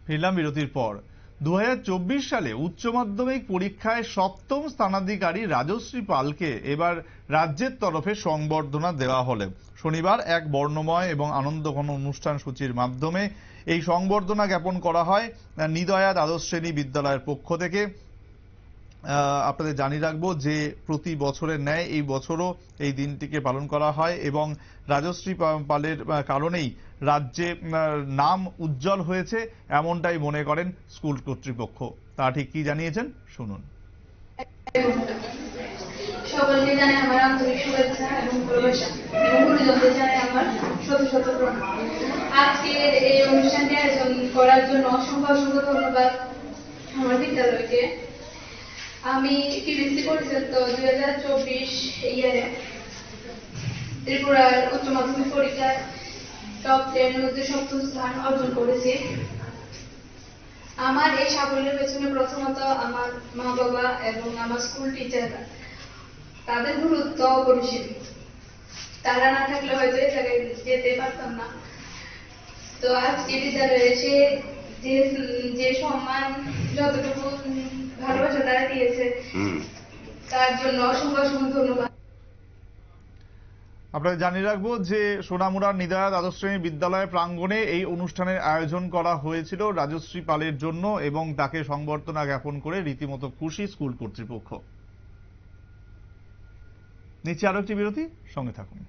ফিরলাম বিরতির পর। 2024 সালে উচ্চ মাধ্যমিক পরীক্ষায় সপ্তম স্থানাধিকারী রাজশ্রী পালকে এবার রাজ্যের তরফে সংবর্ধনা দেওয়া হলে শনিবার এক বর্ণময় এবং আনন্দঘন অনুষ্ঠান সূচির মাধ্যমে এই সংবর্ধনা জ্ঞাপন করা হয় নিদয়া দ্বাদশ শ্রেণী বিদ্যালয়ের পক্ষ থেকে। আপনাদের জানিয়ে রাখবো যে প্রতি বছরের ন্যায় এই বছরও এই দিনটিকে পালন করা হয় এবং রাজশ্রী পালের কারণেই রাজ্যে নাম উজ্জ্বল হয়েছে এমনটাই মনে করেন স্কুল কর্তৃপক্ষ। তা ঠিক কি জানিয়েছেন শুনুন। সকলকে জানাই আমার আন্তরিক শুভেচ্ছা এবং ভালোবাসা এবং গুরুজনদের জানাই আমার শত শত প্রণাম। আজকে এই অনুষ্ঠানটি আয়োজন করার জন্য অসংখ্য ধন্যবাদ আমার বিদ্যালয়কে। আমি টিবিসি পরিচালিত 2024 ইয়ারে ত্রিপুরার উচ্চ মাধ্যমিক পরীক্ষায় টপ 10 মধ্যে সপ্তম স্থান অর্জন করেছি। আমার এই সাফল্যের পেছনে প্রথমত আমার মা বাবা এবং আমার স্কুল টিচাররা, তাদের গুরুত্ব অপরিসীম। তারা না থাকলে হয়তো এই জায়গায় যেতে পারতাম না। তো আজকে বিদ্যালয়ে এসে যে সম্মান যতটুকু ভালোবাসা তারা দিয়েছে তার জন্য অসংখ্য ধন্যবাদ। আপনাদের জানিয়ে রাখবো যে সোনামুড়ার নিদয়া দ্বাদশ শ্রেণী বিদ্যালয় প্রাঙ্গণে এই অনুষ্ঠানের আয়োজন করা হয়েছিল রাজশ্রী পালের জন্য এবং তাকে সংবর্ধনা জ্ঞাপন করে রীতিমতো খুশি স্কুল কর্তৃপক্ষ। নিচে আরো একটি বিরতি, সঙ্গে থাকুন।